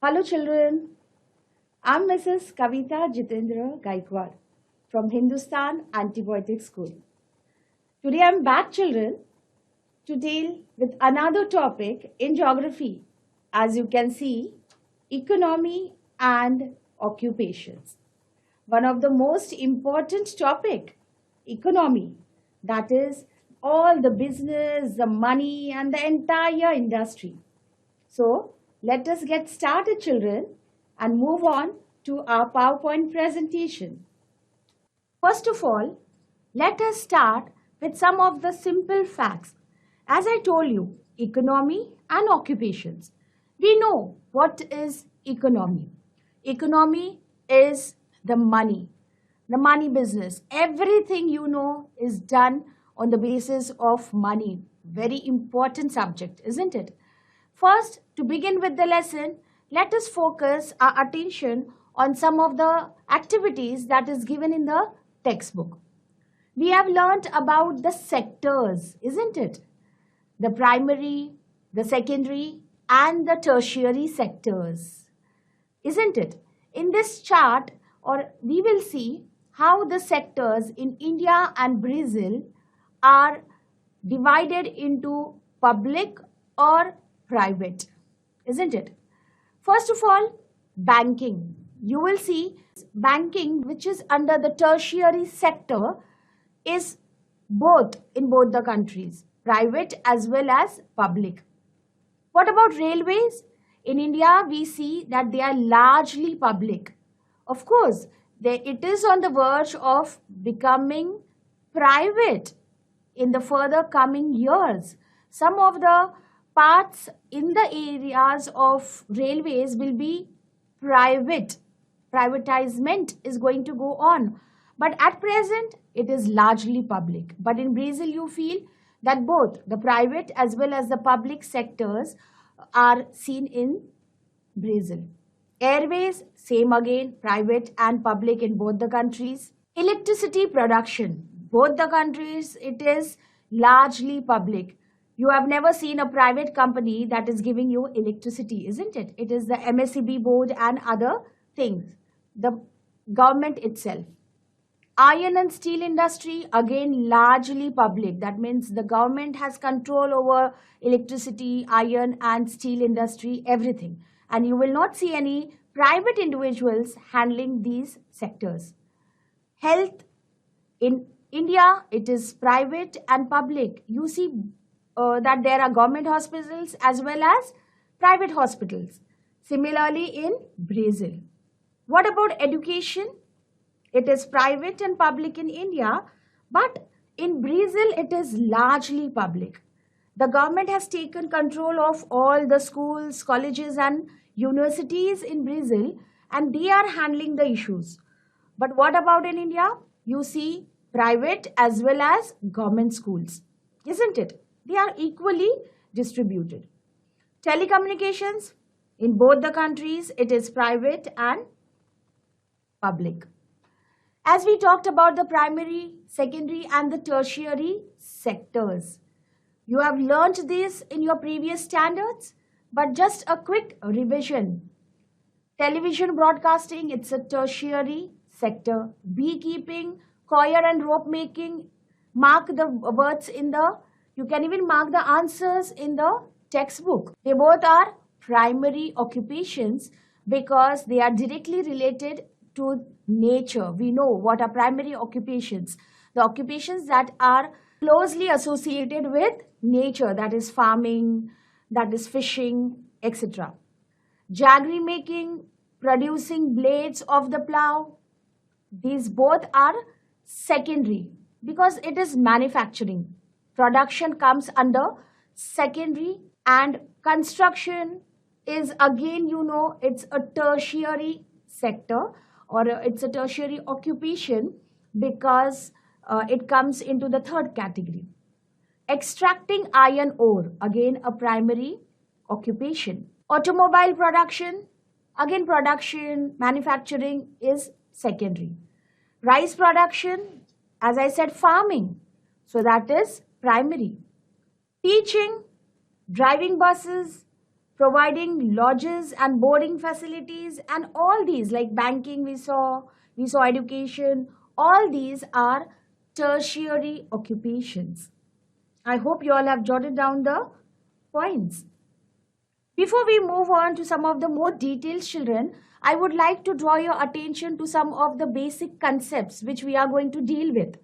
Hello, children. I'm Mrs. Kavita Jitendra Gaikwad from Hindustan Antibiotic School. Today I'm back, children, to deal with another topic in geography. As you can see, economy and occupations. One of the most important topic, economy, that is all the business, the money and the entire industry. So let us get started, children, and move on to our PowerPoint presentation. First of all, let us start with some of the simple facts. As I told you, economy and occupations. We know what is economy. Economy is the money business. Everything you know is done on the basis of money. Very important subject, isn't it? First, to begin with the lesson, let us focus our attention on some of the activities that is given in the textbook. We have learnt about the sectors, isn't it? The primary, the secondary, and the tertiary sectors, isn't it? In this chart, or we will see how the sectors in India and Brazil are divided into public or private, isn't it? First of all, banking. You will see banking, which is under the tertiary sector, is both in both the countries, private as well as public. What about railways? In India, we see that they are largely public. Of course, it is on the verge of becoming private in the further coming years. Some of the parts in the areas of railways will be private. Privatizement is going to go on. But at present, it is largely public. But in Brazil, you feel that both the private as well as the public sectors are seen in Brazil. Airways, same again, private and public in both the countries. Electricity production, both the countries, it is largely public. You have never seen a private company that is giving you electricity, isn't it? It is the MSEB board and other things, the government itself. Iron and steel industry, again largely public. That means the government has control over electricity, iron and steel industry, everything. And you will not see any private individuals handling these sectors. Health, in India, it is private and public. You see that there are government hospitals as well as private hospitals. Similarly in Brazil. What about education? It is private and public in India, but in Brazil, it is largely public. The government has taken control of all the schools, colleges, and universities in Brazil, and they are handling the issues. But what about in India? You see private as well as government schools, isn't it? They are equally distributed. Telecommunications, in both the countries, it is private and public. As we talked about the primary, secondary and the tertiary sectors. You have learnt this in your previous standards, but just a quick revision. Television broadcasting, it's a tertiary sector. Beekeeping, coir and rope making, mark the words in the, you can even mark the answers in the textbook. They both are primary occupations because they are directly related to nature. We know what are primary occupations. The occupations that are closely associated with nature, that is farming, that is fishing, etc. Jaggery making, producing blades of the plow, these both are secondary because it is manufacturing. Production comes under secondary, and construction is again, you know, it's a tertiary sector, or it's a tertiary occupation because it comes into the third category. Extracting iron ore, again a primary occupation. Automobile production, again production, manufacturing is secondary. Rice production, as I said, farming, so that is primary. Teaching, driving buses, providing lodges and boarding facilities, and all these like banking we saw education, all these are tertiary occupations. I hope you all have jotted down the points. Before we move on to some of the more details, children, I would like to draw your attention to some of the basic concepts which we are going to deal with.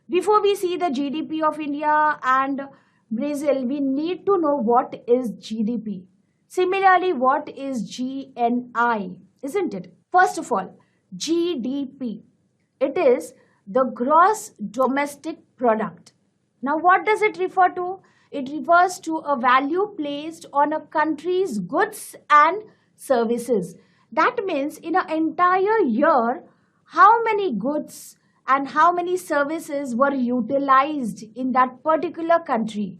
Before we see the GDP of India and Brazil, we need to know what is GDP. Similarly, what is GNI, isn't it? First of all, GDP. It is the gross domestic product. Now, what does it refer to? It refers to a value placed on a country's goods and services. That means in an entire year, how many goods and how many services were utilized in that particular country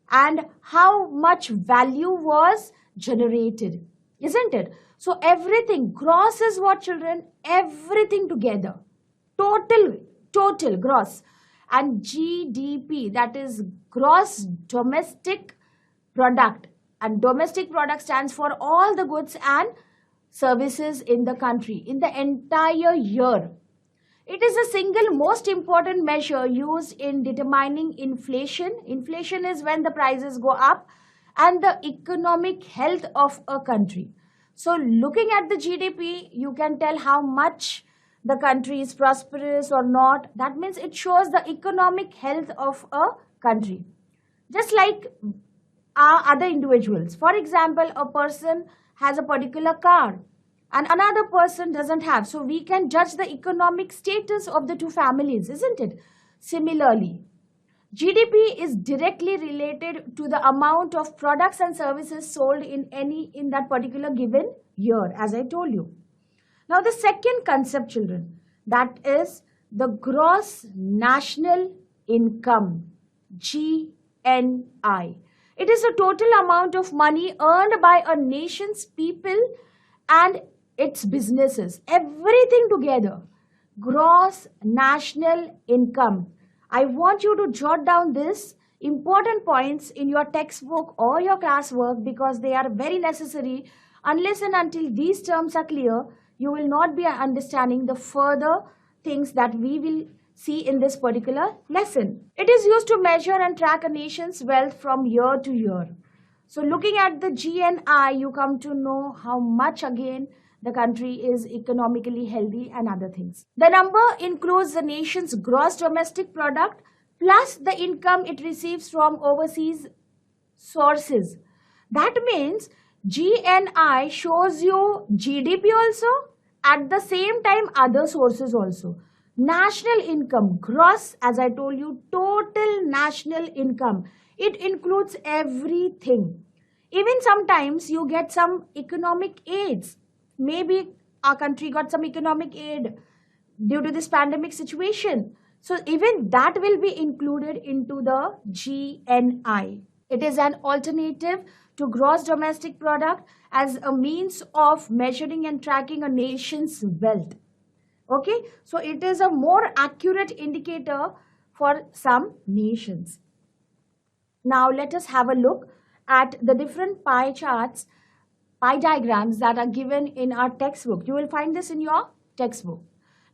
and how much value was generated, isn't it? So everything, gross is what, children? Everything together. Total gross. And GDP, that is gross domestic product. And domestic product stands for all the goods and services in the country in the entire year. It is a single most important measure used in determining inflation. Inflation is when the prices go up, and the economic health of a country. So looking at the GDP, you can tell how much the country is prosperous or not. That means it shows the economic health of a country. Just like other individuals. For example, a person has a particular car and another person doesn't have. So we can judge the economic status of the two families, isn't it? Similarly, GDP is directly related to the amount of products and services sold in that particular given year, as I told you. Now, the second concept, children, that is the gross national income, GNI. It is the total amount of money earned by a nation's people and its businesses. Everything together. Gross national income. I want you to jot down this important points in your textbook or your classwork because they are very necessary. Unless and until these terms are clear, you will not be understanding the further things that we will see in this particular lesson. It is used to measure and track a nation's wealth from year to year. So looking at the GNI, you come to know how much again the country is economically healthy and other things. The number includes the nation's gross domestic product plus the income it receives from overseas sources. That means GNI shows you GDP also, at the same time other sources also. National income, gross, as I told you, total national income. It includes everything. Even sometimes you get some economic aids. Maybe our country got some economic aid due to this pandemic situation. So even that will be included into the GNI. It is an alternative to gross domestic product as a means of measuring and tracking a nation's wealth. Okay, so it is a more accurate indicator for some nations. Now let us have a look at the different pie charts, pie diagrams that are given in our textbook. You will find this in your textbook.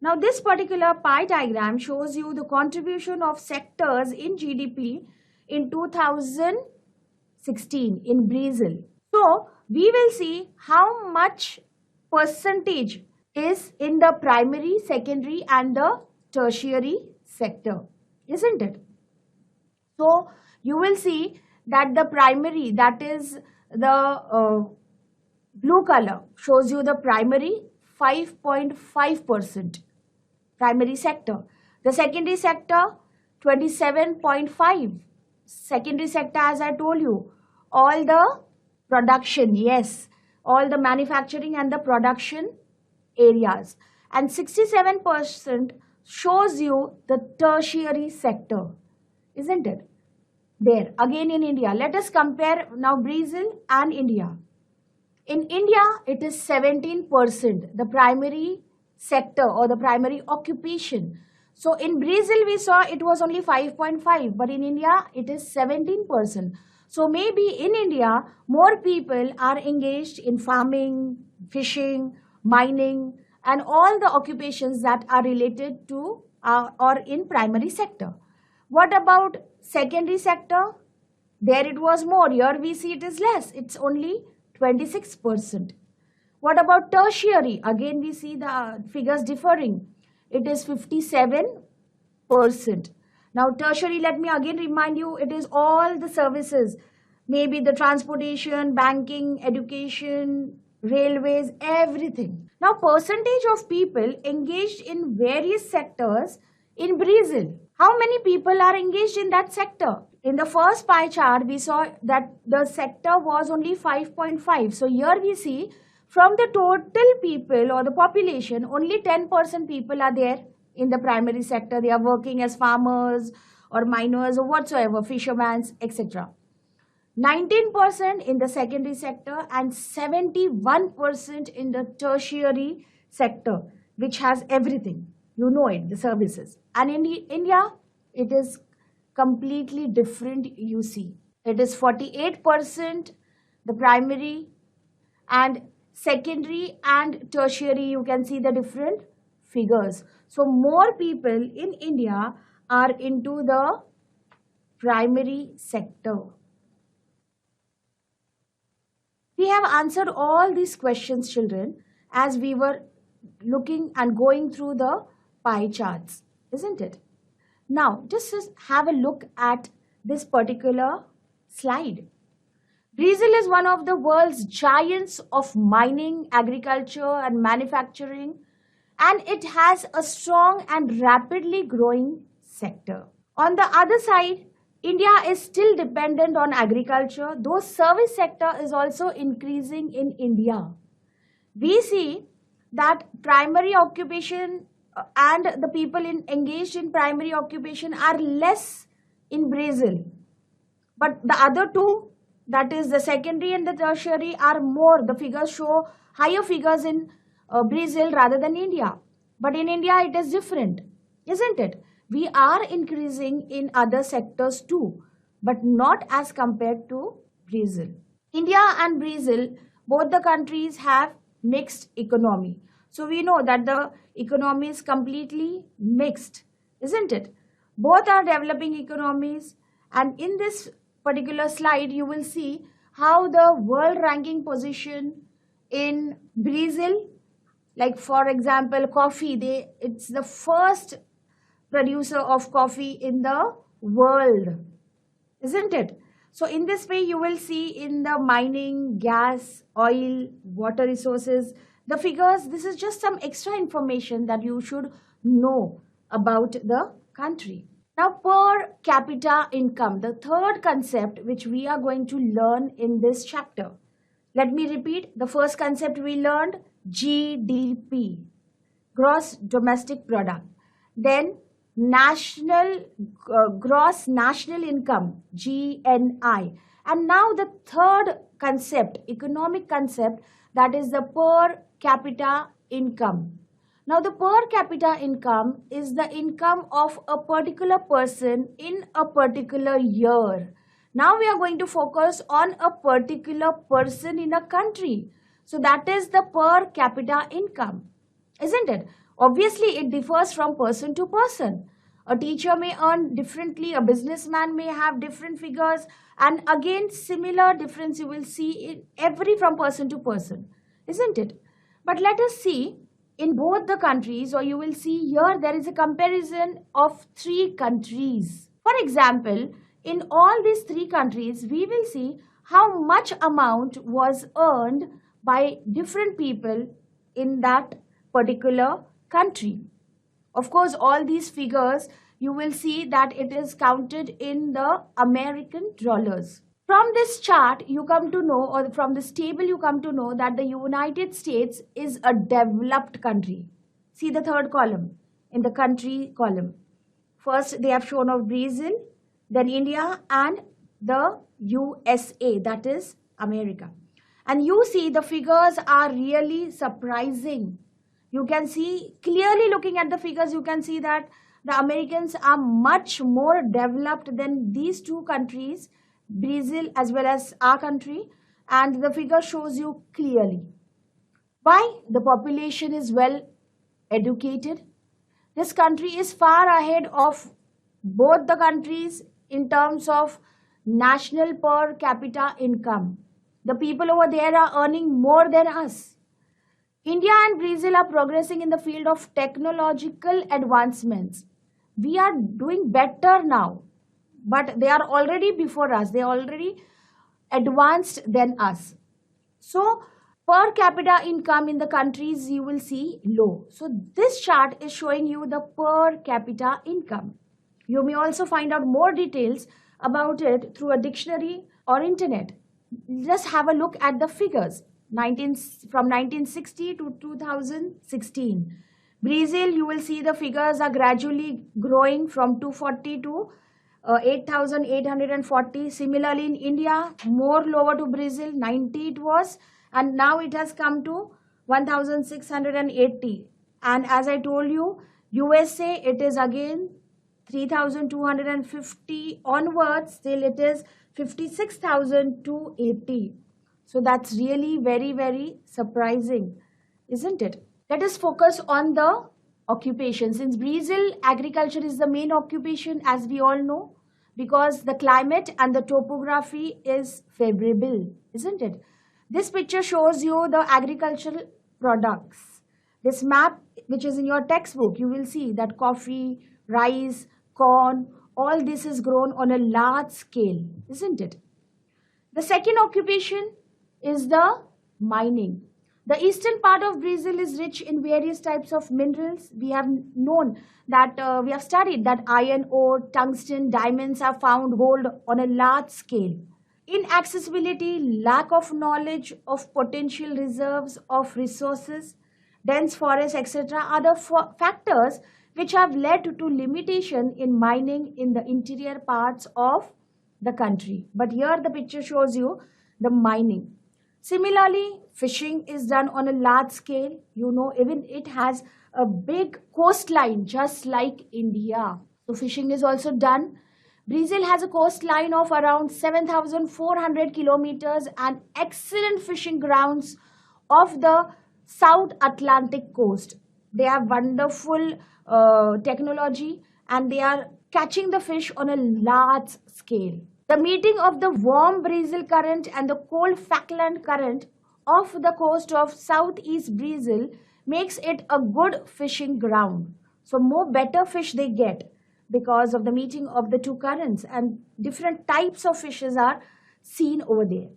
Now this particular pie diagram shows you the contribution of sectors in GDP in 2016 in Brazil. So we will see how much percentage is in the primary, secondary and the tertiary sector, isn't it? So you will see that the primary, that is the blue color, shows you the primary 5.5%, primary sector. The secondary sector 27.5%. Secondary sector, as I told you, all the production, yes, all the manufacturing and the production areas. And 67% shows you the tertiary sector, isn't it? There, again in India. Let us compare now Brazil and India. In India, it is 17%, the primary sector or the primary occupation. So in Brazil, we saw it was only 5.5, but in India, it is 17%. So maybe in India, more people are engaged in farming, fishing, mining, and all the occupations that are related to or in primary sector. What about secondary sector? There it was more. Here we see it is less. It's only 26%. What about tertiary? Again, we see the figures differing. It is 57%. Now, tertiary, let me again remind you, it is all the services, maybe the transportation, banking, education, railways, everything. Now, percentage of people engaged in various sectors in Brazil. How many people are engaged in that sector? In the first pie chart, we saw that the sector was only 5.5. So here we see from the total people or the population, only 10% people are there in the primary sector. They are working as farmers or miners or whatsoever, fishermen, etc. 19% in the secondary sector and 71% in the tertiary sector, which has everything. You know it, the services. And in India, it is completely different, you see. It is 48% the primary and secondary and tertiary, you can see the different figures. So more people in India are into the primary sector. We have answered all these questions, children, as we were looking and going through the pie charts, isn't it? Now, just have a look at this particular slide. Brazil is one of the world's giants of mining, agriculture, and manufacturing, and it has a strong and rapidly growing sector. On the other side, India is still dependent on agriculture, though service sector is also increasing in India. We see that primary occupation and the people engaged in primary occupation are less in Brazil. But the other two, that is the secondary and the tertiary, are more. The figures show higher figures in Brazil rather than India. But in India, it is different, isn't it? We are increasing in other sectors too, but not as compared to Brazil. India and Brazil, both the countries have mixed economy. So we know that the economy is completely mixed, isn't it? Both are developing economies, and in this particular slide, you will see how the world ranking position in Brazil, like for example, coffee, it's the first producer of coffee in the world, isn't it? So in this way, you will see in the mining, gas, oil, water resources, the figures, this is just some extra information that you should know about the country. Now, per capita income, the third concept which we are going to learn in this chapter. Let me repeat, the first concept we learned, GDP, gross domestic product. Then gross national income, GNI. And now the third concept, economic concept, that is the per capita income. Now the per capita income is the income of a particular person in a particular year. Now we are going to focus on a particular person in a country. So that is the per capita income, isn't it? Obviously, it differs from person to person. A teacher may earn differently, a businessman may have different figures, and again, similar difference you will see in every from person to person, isn't it? But let us see in both the countries, or you will see here there is a comparison of 3 countries. For example, in all these 3 countries, we will see how much amount was earned by different people in that particular country. Of course, all these figures, you will see that it is counted in the American dollars. From this chart, you come to know, or from this table, you come to know that the United States is a developed country. See the third column, in the country column. First, they have shown of Brazil, then India, and the USA, that is America. And you see the figures are really surprising. You can see, clearly looking at the figures, you can see that the Americans are much more developed than these 2 countries Brazil as well as our country, and the figure shows you clearly. Why? The population is well educated. This country is far ahead of both the countries in terms of national per capita income. The people over there are earning more than us. India and Brazil are progressing in the field of technological advancements. We are doing better now, but they are already before us. They are already advanced than us. So, per capita income in the countries you will see low. So, this chart is showing you the per capita income. You may also find out more details about it through a dictionary or internet. Just have a look at the figures. From 1960 to 2016. Brazil, you will see the figures are gradually growing from 240 to 8,840. Similarly, in India, more lower to Brazil, 90 it was, and now it has come to 1,680. And as I told you, USA, it is again 3,250 onwards, till it is 56,280. So that's really very, very surprising, isn't it? Let us focus on the occupation. Since Brazil, agriculture is the main occupation, as we all know, because the climate and the topography is favorable, isn't it? This picture shows you the agricultural products. This map, which is in your textbook, you will see that coffee, rice, corn, all this is grown on a large scale, isn't it? The second occupation is the mining. The eastern part of Brazil is rich in various types of minerals. We have known that, we have studied that iron ore, tungsten, diamonds are found gold on a large scale. Inaccessibility, lack of knowledge of potential reserves of resources, dense forests, etc. are the factors which have led to limitation in mining in the interior parts of the country. But here the picture shows you the mining. Similarly, fishing is done on a large scale. You know, even it has a big coastline, just like India. So fishing is also done. Brazil has a coastline of around 7,400 kilometers and excellent fishing grounds of the South Atlantic coast. They have wonderful technology, and they are catching the fish on a large scale. The meeting of the warm Brazil current and the cold Falkland current off the coast of southeast Brazil makes it a good fishing ground. So more better fish they get because of the meeting of the two currents, and different types of fishes are seen over there.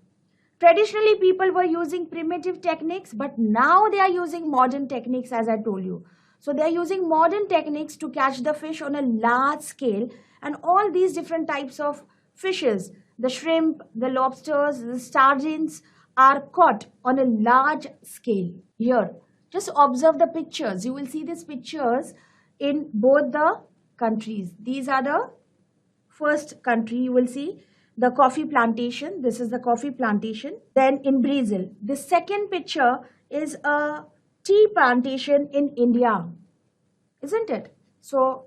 Traditionally, people were using primitive techniques, but now they are using modern techniques, as I told you. So they are using modern techniques to catch the fish on a large scale, and all these different types of fishes, the shrimp, the lobsters, the sardines, are caught on a large scale. Here, just observe the pictures. You will see these pictures in both the countries. These are the first country. You will see the coffee plantation. This is the coffee plantation. Then in Brazil, the second picture is a tea plantation in India, isn't it? So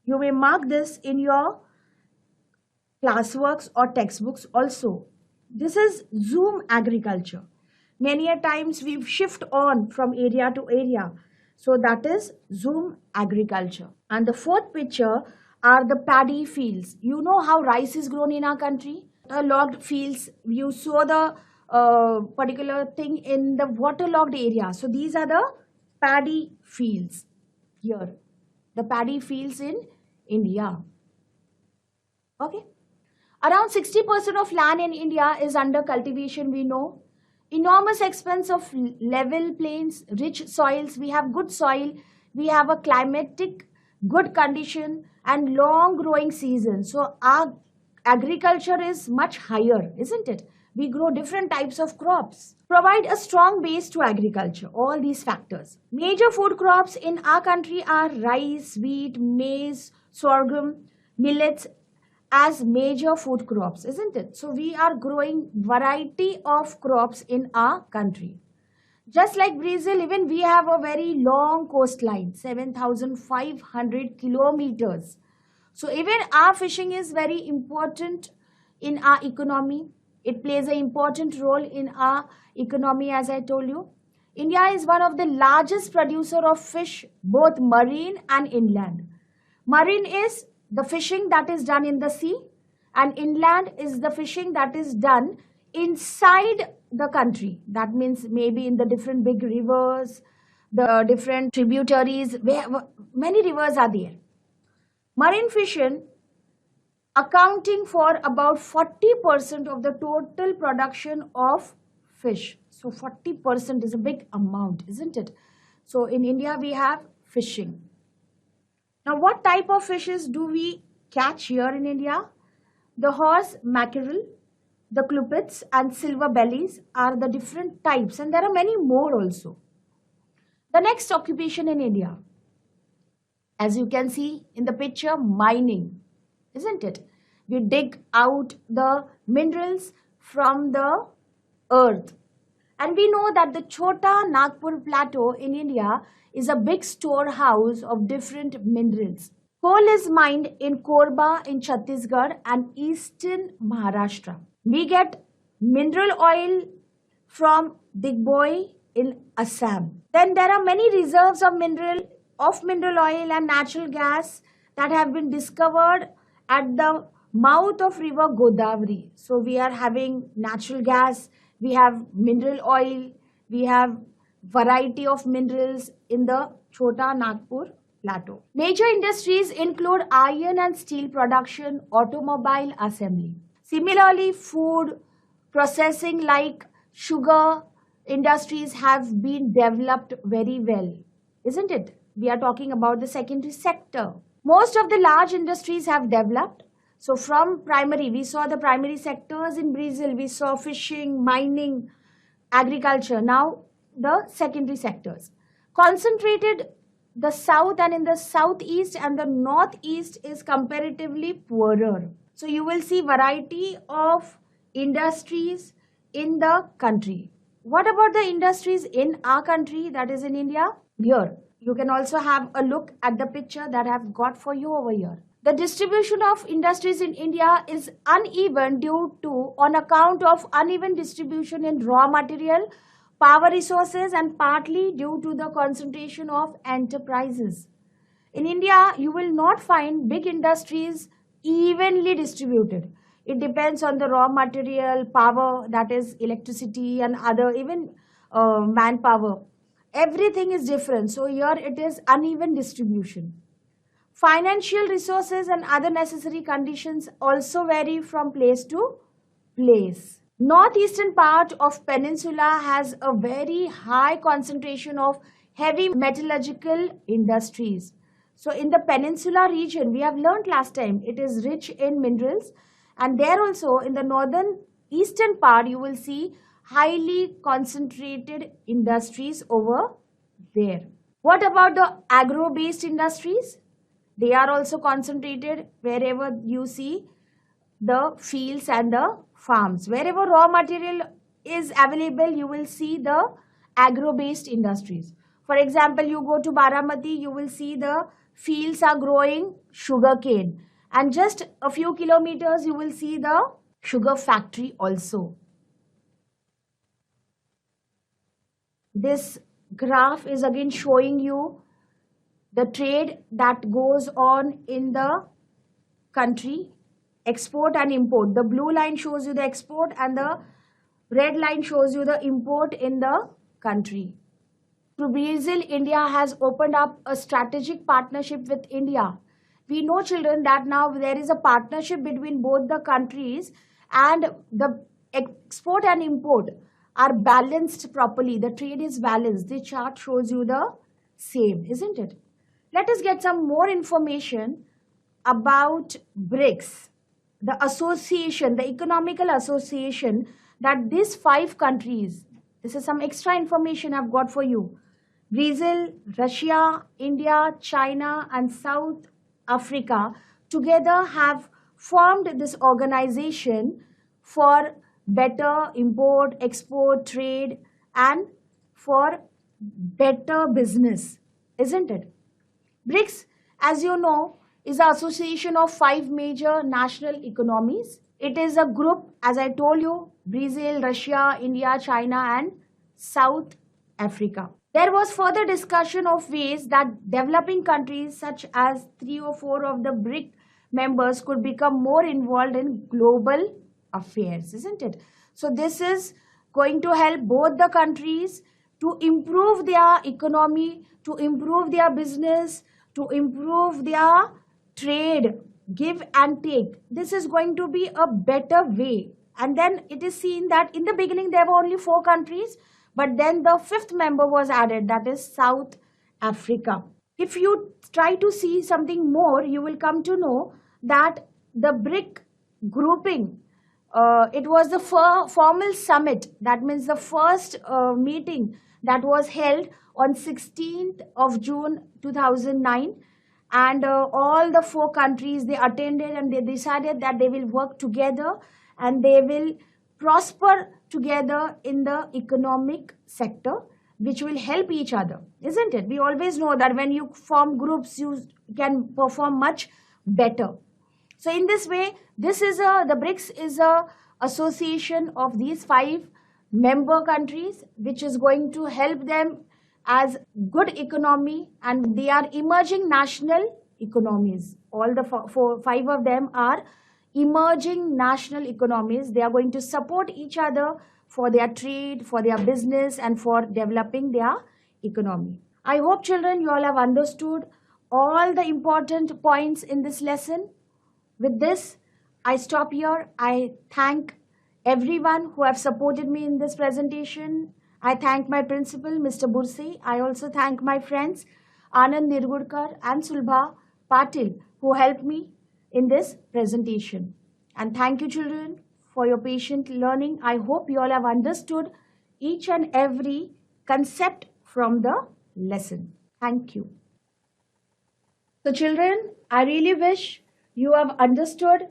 you may mark this in your classworks or textbooks also. This is zoom agriculture. Many a times we shift on from area to area. So that is zoom agriculture. And the fourth picture are the paddy fields. You know how rice is grown in our country? Logged fields, you saw the particular thing in the waterlogged area. So these are the paddy fields here. The paddy fields in India. Okay. Around 60% of land in India is under cultivation, we know. Enormous expanse of level plains, rich soils. We have good soil. We have a climatic good condition and long growing season. So our agriculture is much higher, isn't it? We grow different types of crops. Provide a strong base to agriculture, all these factors. Major food crops in our country are rice, wheat, maize, sorghum, millets as major food crops, isn't it? So we are growing variety of crops in our country. Just like Brazil, even we have a very long coastline, 7,500 kilometers. So even our fishing is very important in our economy. It plays an important role in our economy, as I told you. India is one of the largest producer of fish, both marine and inland. Marine is the fishing that is done in the sea, and inland is the fishing that is done inside the country. That means maybe in the different big rivers, the different tributaries, where many rivers are there. Marine fishing accounting for about 40% of the total production of fish. So 40% is a big amount, isn't it? So in India, we have fishing. Now, what type of fishes do we catch here in India? The horse mackerel, the clupets and silver bellies are the different types, and there are many more also. The next occupation in India, as you can see in the picture, mining, isn't it? We dig out the minerals from the earth. And we know that the Chota Nagpur Plateau in India is a big storehouse of different minerals. Coal is mined in Korba in Chhattisgarh and eastern Maharashtra. We get mineral oil from Digboi in Assam. Then there are many reserves of mineral oil and natural gas that have been discovered at the mouth of river Godavari. So we are having natural gas, we have mineral oil, we have variety of minerals in the Chota Nagpur Plateau. Major industries include iron and steel production, automobile assembly. Similarly, food processing like sugar industries have been developed very well, isn't it? We are talking about the secondary sector. Most of the large industries have developed. So from primary, we saw the primary sectors in Brazil, we saw fishing, mining, agriculture. Now the secondary sectors. Concentrated the south, and in the southeast and the northeast is comparatively poorer. So you will see variety of industries in the country. What about the industries in our country, that is in India? Here, you can also have a look at the picture that I have got for you over here. The distribution of industries in India is uneven on account of uneven distribution in raw material, power resources, and partly due to the concentration of enterprises. In India, you will not find big industries evenly distributed. It depends on the raw material, power, that is electricity and other, even manpower. Everything is different. So here it is uneven distribution. Financial resources and other necessary conditions also vary from place to place. Northeastern part of peninsula has a very high concentration of heavy metallurgical industries. So in the peninsula region, we have learned last time, it is rich in minerals, and there also in the northern eastern part you will see highly concentrated industries over there. What about the agro-based industries? They are also concentrated wherever you see the fields and the farms. Wherever raw material is available, you will see the agro-based industries. For example, you go to Baramati, you will see the fields are growing sugarcane. And just a few kilometers, you will see the sugar factory also. This graph is again showing you the trade that goes on in the country, export and import. The blue line shows you the export and the red line shows you the import in the country. Through Brazil, India has opened up a strategic partnership with India. We know, children, that now there is a partnership between both the countries and the export and import are balanced properly. The trade is balanced. The chart shows you the same, isn't it? Let us get some more information about BRICS, the association, the economical association that these 5 countries, this is some extra information I've got for you. Brazil, Russia, India, China, and South Africa together have formed this organization for better import, export, trade, and for better business, isn't it? BRICS, as you know, is an association of 5 major national economies. It is a group, as I told you, Brazil, Russia, India, China, and South Africa. There was further discussion of ways that developing countries such as 3 or 4 of the BRIC members could become more involved in global affairs, isn't it? So this is going to help both the countries to improve their economy, to improve their business, to improve their trade, give and take. This is going to be a better way. And then it is seen that in the beginning there were only 4 countries, but then the 5th member was added, that is South Africa. If you try to see something more, you will come to know that the BRIC grouping, it was the formal summit, that means the first meeting that was held on 16th of June 2009, and all the 4 countries, they attended and they decided that they will work together and they will prosper together in the economic sector, which will help each other, isn't it? We always know that when you form groups, you can perform much better. So in this way, the BRICS is a association of these 5 member countries, which is going to help them as good economy, and they are emerging national economies. All the 5 of them are emerging national economies. They are going to support each other for their trade, for their business, and for developing their economy. I hope, children, you all have understood all the important points in this lesson. With this, I stop here. I thank everyone who have supported me in this presentation. I thank my principal, Mr. Bursi. I also thank my friends, Anand Nirgurkar and Sulbha Patil, who helped me in this presentation. And thank you, children, for your patient learning. I hope you all have understood each and every concept from the lesson. Thank you. So, children, I really wish you have understood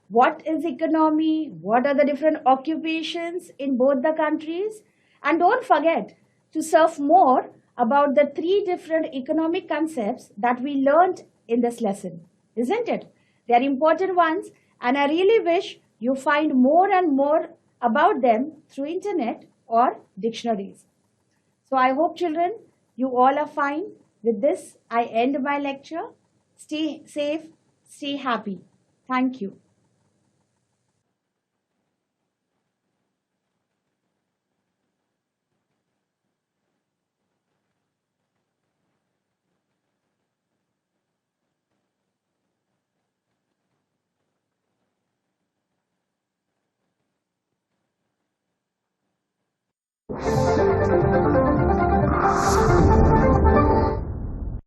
what is economy, what are the different occupations in both the countries, and don't forget to surf more about the 3 different economic concepts that we learned in this lesson, isn't it? They are important ones, and I really wish you find more and more about them through internet or dictionaries. So I hope, children, you all are fine. With this, I end my lecture. Stay safe, stay happy. Thank you.